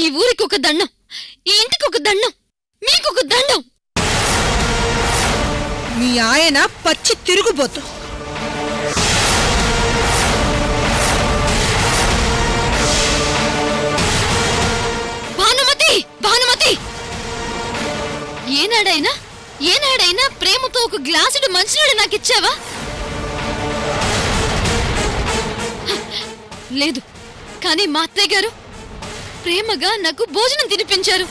ఈ ఊరికి ఒక దండం, ఈ ఇంటికి ఒక దండం, మీకొక దండం. మీ ఆయన పచ్చి తిరుగుబోతు. భానుమతి, భానుమతి, ఏనాడైనా ప్రేమతో ఒక గ్లాసుడు మంచినీళ్ళు నాకిచ్చావా? లేదు, కానీ మా అత్తయ్య గారు ప్రేమగా నాకు భోజనం తినిపించారు.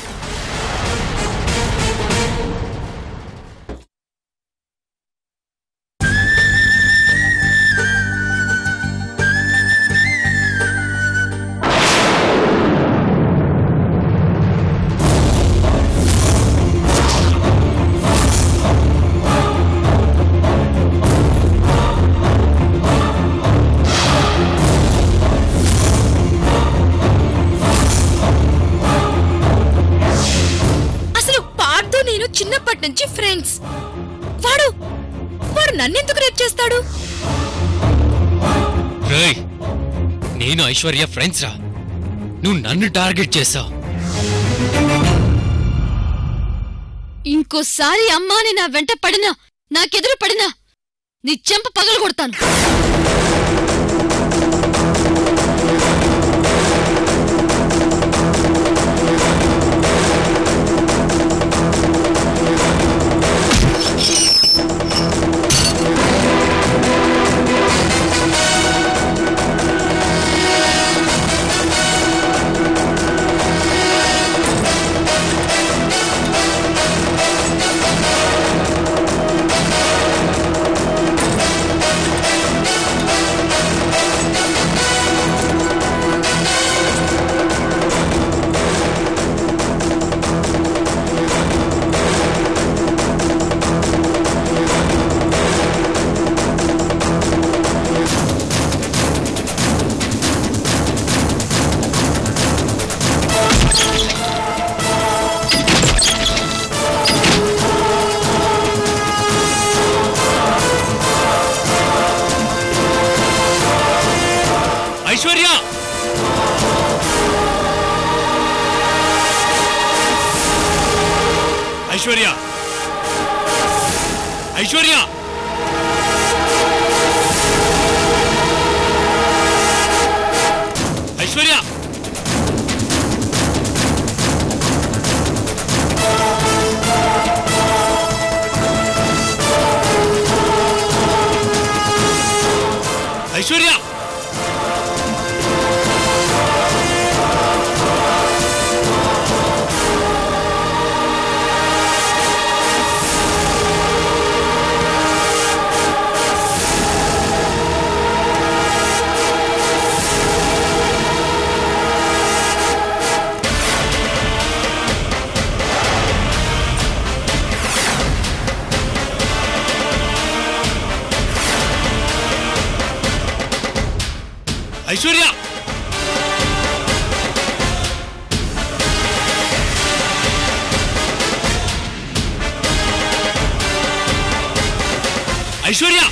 చిన్నప్పటి నుంచి ఫ్రెండ్స్. వాడు నన్నెందుకు రేప్ చేస్తాడు? నేను ఐశ్వర్య ఫ్రెండ్స్ రా, నువ్వు నన్ను టార్గెట్ చేసావు. ఇంకోసారి అమ్మాని నా వెంట పడినా, నాకెదురు పడినా నీ చెంప పగలు కొడతాను. ఐశ్వర్య, ఐశ్వర్య, ఐశ్వర్య, ఐశ్వర్య, ఐశ్వర్య, ఐశ్వర్య, ఐశ్వర్య,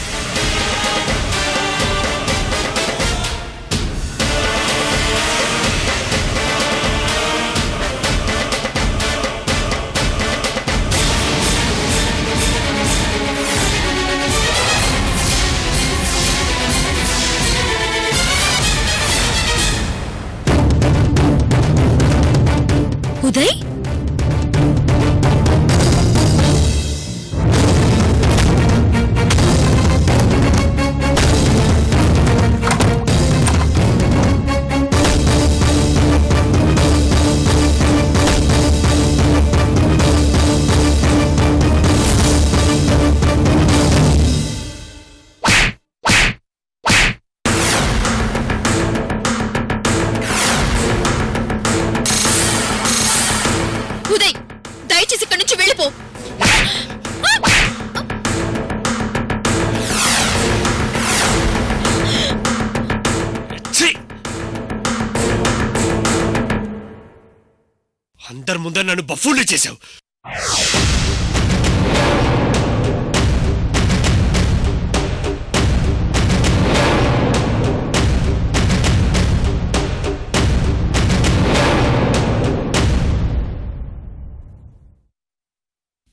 ఉదయ్, ఉదయ్, దయచేసి ఇక్కడి నుంచి వెళ్ళిపో. అందరి ముందర నన్ను బఫూలు చేశావు.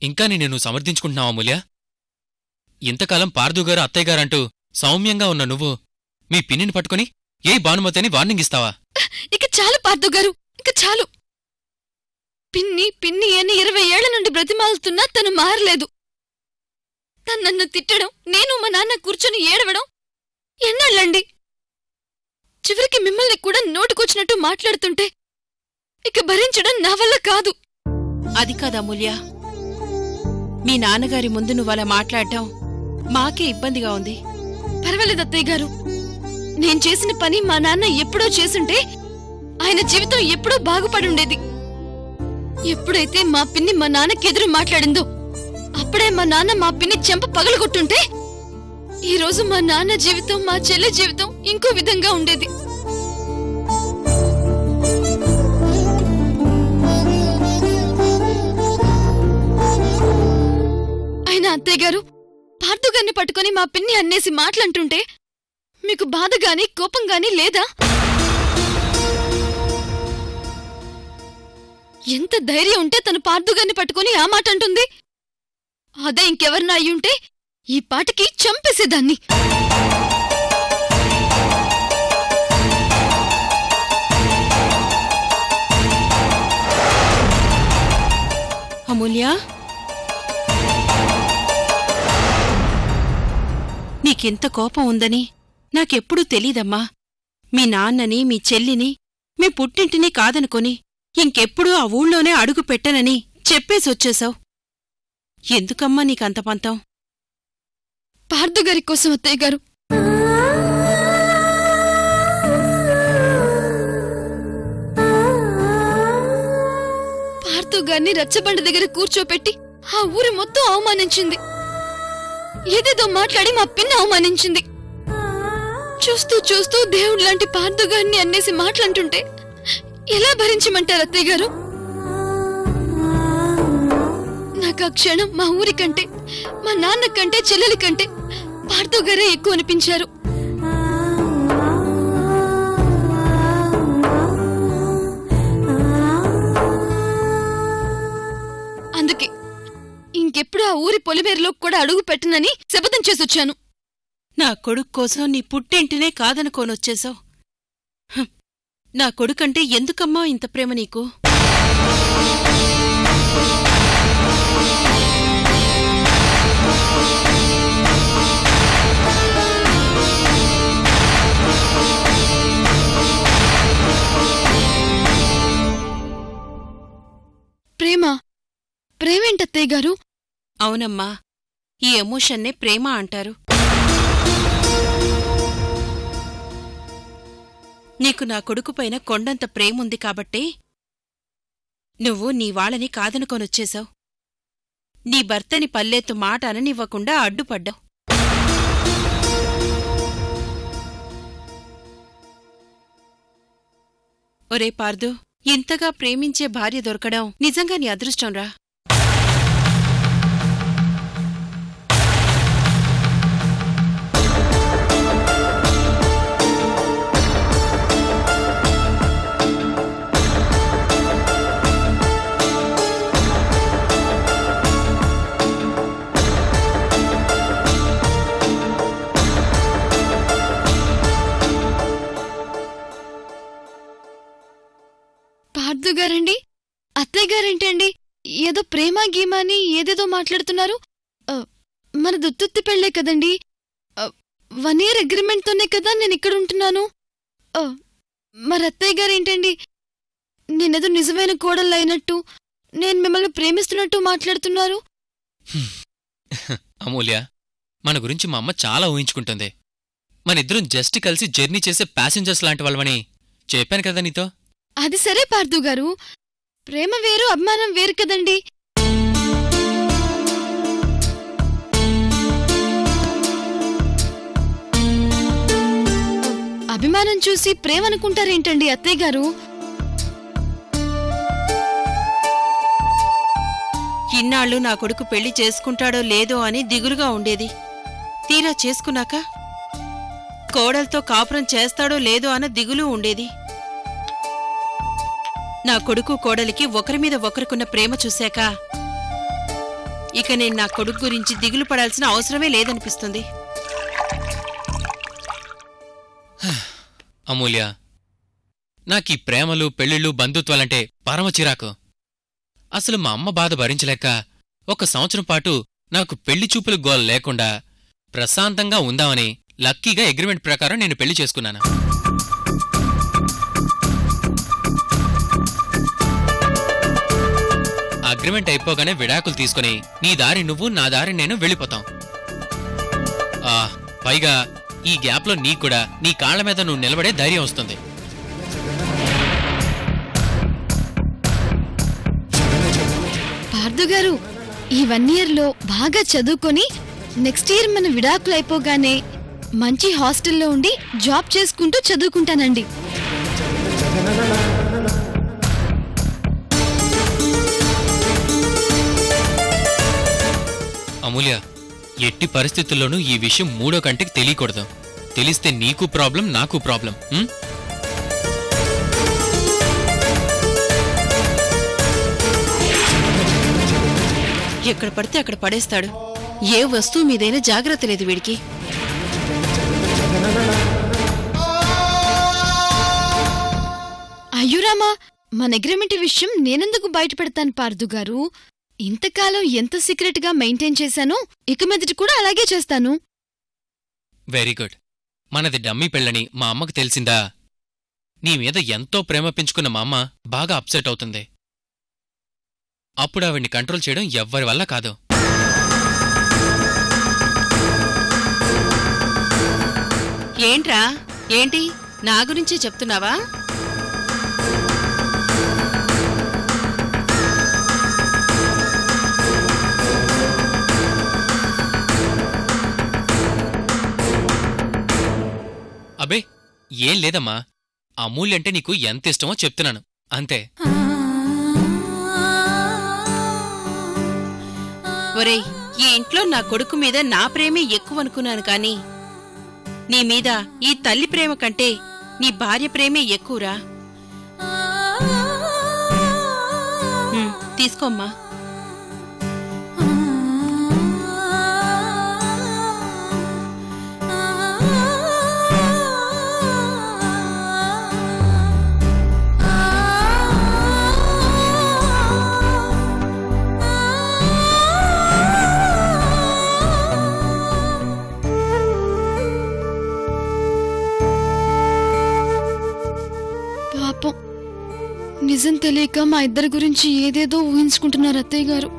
ఇంకా నిన్ను సమర్థించుకుంటున్నావా అమూల్య? ఇంతకాలం పార్దుగారు అత్తయ్యగారంటూ సౌమ్యంగా ఉన్న నువ్వు మీ పిన్నిని పట్టుకుని ఏ భానుమతి అని వార్నింగ్ ఇస్తావా? ఇక చాలు పార్దుగారు, ఇక చాలు. పిన్ని పిన్ని అని 20 ఏళ్ల నుండి బ్రతిమాలుతున్నా తను మారలేదు. నన్ను తిట్టడం, నేను మా నాన్న కూర్చొని ఏడవడం ఎన్నాళ్ళండి? చివరికి మిమ్మల్ని కూడా నోటుకొచ్చినట్టు మాట్లాడుతుంటే ఇక భరించడం నా వల్ల కాదు. అది కాదు అమూల్య, మీ నాన్నగారి ముందు నువ్వలా మాట్లాడటం మాకే ఇబ్బందిగా ఉంది. పర్వాలేదు అత్తయ్య గారు, నేను చేసిన పని మా నాన్న ఎప్పుడో చేసుంటే ఆయన జీవితం ఎప్పుడో బాగుపడుండేది. ఎప్పుడైతే మా పిన్ని మా నాన్నకెదురు మాట్లాడిందో అప్పుడే మా నాన్న మా పిన్ని చెంప పగలగొట్టుంటే ఈ రోజు మా నాన్న జీవితం, మా చెల్లె జీవితం ఇంకో విధంగా ఉండేది. అయినా అత్తయ్య గారు, పార్థుగారిని పట్టుకుని మా పిన్ని అన్నేసి మాటలంటుంటే మీకు బాధగాని కోపంగాని లేదా? ఎంత ధైర్యం ఉంటే తను పార్థుగారిని పట్టుకుని ఆ మాట అంటుంది? అదే ఇంకెవరినా అయ్యుంటే ఈ పాటకి చంపేసేదాన్ని. అమూల్య, నీకెంత కోపం ఉందని నాకెప్పుడూ తెలీదమ్మా. మీ నాన్నని, మీ చెల్లిని, మీ పుట్టింటిని కాదనుకొని ఇంకెప్పుడూ ఆ ఊళ్ళోనే అడుగు పెట్టనని చెప్పేసొచ్చేశావు. ఎందుకమ్మా నీకంత పంతం? పార్థుగారి కోసం అత్తయ్య గారు. పార్థుగారిని రచ్చబండ దగ్గర కూర్చోపెట్టి ఆ ఊరి మొత్తం అవమానించింది. ఏదేదో మాట్లాడి మా పిన్ని అవమానించింది. చూస్తూ చూస్తూ దేవుళ్లాంటి పార్థుగారిని అన్నేసి మాటలంటుంటే ఎలా భరించమంటారు అత్తయ్య గారు? నాకు ఆ క్షణం మా ఊరి కంటే, మా నాన్న కంటే, చెల్లెలి కంటే పార్థుగారే ఎక్కువ అనిపించారు. అందుకే ఇంకెప్పుడు ఆ ఊరి పొలిమేరలో కూడా అడుగు పెట్టనని శపథం చేసొచ్చాను. నా కొడుకు కోసం నీ పుట్టింటినే కాదనుకోనొచ్చేశావు. నా కొడుకంటే ఎందుకమ్మా ఇంత ప్రేమ నీకు? ప్రేమేంటత్తయ్య గారు? అవునమ్మా, ఈ ఎమోషన్నే ప్రేమ అంటారు. నీకు నా కొడుకుపైన కొండంత ప్రేముంది కాబట్టే నువ్వు నీ వాళ్ళని కాదనుకొనొచ్చేశావు. నీ భర్తని పల్లెత్తు మాట అననివ్వకుండా అడ్డుపడ్డావు. ఒరే పార్దు, ఇంతగా ప్రేమించే భార్య దొరకడం నిజంగా నీ అదృష్టంరా. పార్థుగారండి, అత్తయ్య గారేంటండి ఏదో ప్రేమ గీమాని ఏదేదో మాట్లాడుతున్నారు? మన దుత్తుత్తి పెళ్లే కదండి, 1 year అగ్రిమెంట్తోనే కదా నేను ఇక్కడ ఉంటున్నాను. మరి అత్తయ్య గారేంటండి నేనేదో నిజమైన కోడళ్ళు అయినట్టు, నేను మిమ్మల్ని ప్రేమిస్తున్నట్టు మాట్లాడుతున్నారు? అమూల్య, మన గురించి మా అమ్మ చాలా ఊహించుకుంటుంది. మనిద్దరం జస్ట్ కలిసి జర్నీ చేసే ప్యాసింజర్స్ లాంటి వాళ్ళమని చెప్పాను కదా నీతో. అది సరే పార్థుగారు, ప్రేమ వేరు అభిమానం వేరు కదండి. అభిమానం చూసి ప్రేమ అనుకుంటారేంటండి అత్తయ్య గారు? ఇన్నాళ్ళు నా కొడుకు పెళ్లి చేసుకుంటాడో లేదో అని దిగులుగా ఉండేది. తీరా చేసుకున్నాక కోడలతో కాపురం చేస్తాడో లేదో అన్న దిగులు ఉండేది. నా కొడుకు కోడలికి ఒకరిమీద ఒకరికున్న ప్రేమ చూశాక ఇక నేను నా కొడుకు గురించి దిగులు పడాల్సిన అవసరమే లేదనిపిస్తుంది. అమూల్య, నాకీ ప్రేమలు పెళ్ళిళ్ళు బంధుత్వాలంటే పరమ చిరాకు. అసలు మా అమ్మ బాధ భరించలేక 1 సంవత్సరం పాటు నాకు పెళ్లి చూపులు గోల లేకుండా ప్రశాంతంగా ఉందామని లక్కీగా అగ్రిమెంట్ ప్రకారం నేను పెళ్లి చేసుకున్నాను. అగ్రిమెంట్ అయిపోగానే విడాకులు తీసుకుని నీ దారి నువ్వు నా దారి నేను వెళ్ళిపోతాం. పైగా ఈ గ్యాప్లో నీకూడా నీ కాళ్ల మీద నువ్వు నిలబడే ధైర్యం వస్తుంది. పార్థుగారు, ఈ 1 ఇయర్లో బాగా చదువుకొని నెక్స్ట్ ఇయర్ మన విడాకులు అయిపోగానే మంచి హాస్టల్లో ఉండి జాబ్ చేసుకుంటూ చదువుకుంటానండి. అమూల్య, ఎట్టి పరిస్థితుల్లోనూ ఈ విషయం 3వ కంటికి తెలియకూడదు. తెలిస్తే నీకు ప్రాబ్లం, నాకు ప్రాబ్లం. ఎక్కడ పడితే అక్కడ పడేస్తాడు. ఏ వస్తువు మీదైనా జాగ్రత్త లేదు వీడికి. అయ్యురామా, మన అగ్రిమెంట్ విషయం నేనెందుకు బయట పెడతాను పార్థుగారు? ఇంతకాలం ఎంత సీక్రెట్ గా మెయింటైన్ చేశానో ఇక మీదటి కూడా అలాగే చేస్తాను. Very good. మనది డమ్మీ పెళ్ళని మా అమ్మకు తెలిసిందా? నీ మీద ఎంతో ప్రేమ పెంచుకున్న మా అమ్మ బాగా అప్సెట్ అవుతుంది. అప్పుడు ఆవిడ్ని కంట్రోల్ చేయడం ఎవ్వరి వల్ల కాదు. ఏంట్రా, ఏంటి నా గురించే చెప్తున్నావా? అబే, ఏం లేదమ్మా. అమూల్యంటే నీకు ఎంత ఇష్టమో చెప్తున్నాను, అంతే. ఒరేయ్, ఈ ఇంట్లో నా కొడుకు మీద నా ప్రేమే ఎక్కువనుకున్నాను కాని నీ మీద ఈ తల్లి ప్రేమ కంటే నీ భార్య ప్రేమే ఎక్కువరా. తీసుకోమ్మా. పాపం, నిజం తెలియక మా ఇద్దరి గురించి ఏదేదో ఊహించుకుంటున్నారు అత్తయ్య గారు.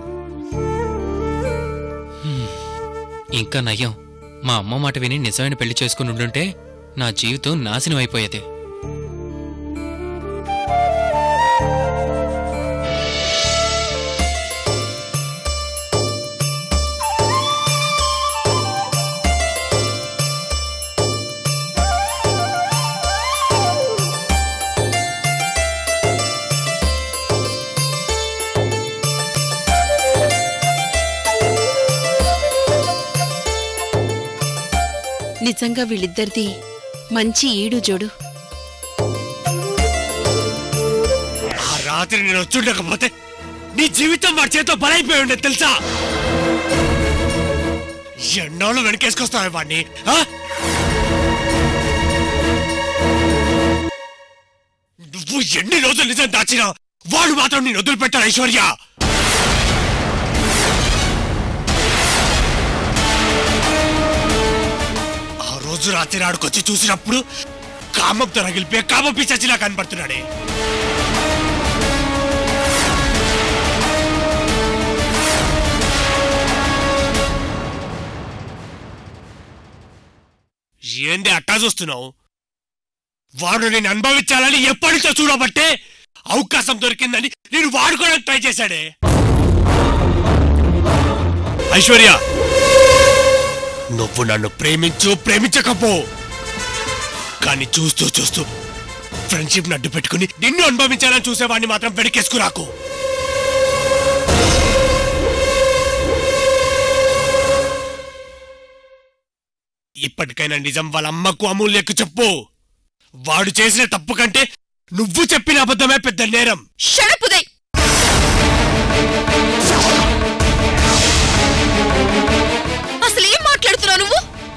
ఇంకా నయ్యం, మా అమ్మ మాట విని నిజమైన పెళ్లి చేసుకుని ఉండుంటే నా జీవితం నాశనం అయిపోయేది. నిజంగా వీళ్ళిద్దరిది మంచి ఈడు జోడు. ఆ రాత్రి నేను వచ్చుండకపోతే నీ జీవితం వాడి చేతితో బలైపోయి ఉండేది తెలుసా? ఎన్నాళ్ళు వెనకేసుకొస్తావే వాడిని? నువ్వు ఎన్ని రోజులు నిజం దాచినా వాడు మాత్రం నేను వదిలిపెట్టాడు ఐశ్వర్య. రోజు రాత్రి ఆడుకొచ్చి చూసినప్పుడు కామంతో రగిలిపోయి కామ పిశాచిలా కనపడుతున్నాడే. ఏంది అట్టా చూస్తున్నావు? వాడు నేను అనుభవించాలని ఎప్పటితో చూడబట్టే అవకాశం దొరికిందని నేను వాడుకోవడానికి ట్రై చేశాడే. ఐశ్వర్య, నువ్వు నన్ను ప్రేమించకపో, కానీ చూస్తూ చూస్తూ ఫ్రెండ్షిప్ అడ్డు పెట్టుకుని నిన్ను అనుభవించాలని చూసేవాడిని మాత్రం వెనకేసుకురాకు. ఇప్పటికైనా నిజం వాళ్ళ అమ్మకు అమూల్యకు చెప్పు. వాడు చేసిన తప్పు కంటే నువ్వు చెప్పిన అబద్ధమే పెద్ద నేరం. షడప్ ఉదయ్.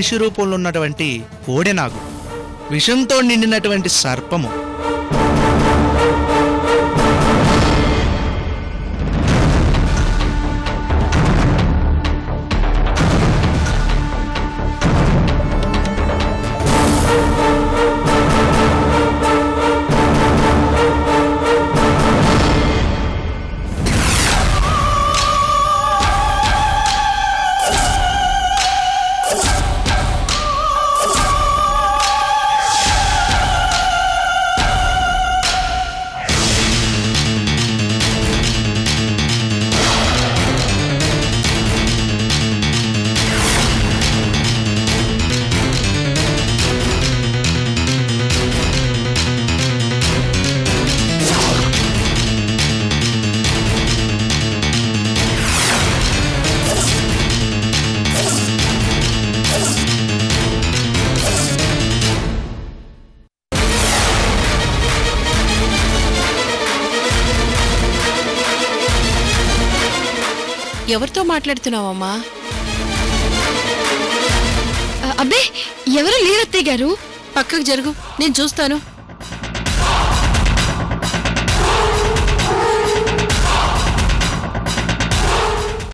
మనిషి రూపంలో ఉన్నటువంటి కోడెనాగు, విషంతో నిండినటువంటి సర్పము. ఎవరితో మాట్లాడుతున్నావమ్మా? అబ్బే ఎవరు లేరత్తయ్య గారు. పక్కకు జరుగు, నేను చూస్తాను.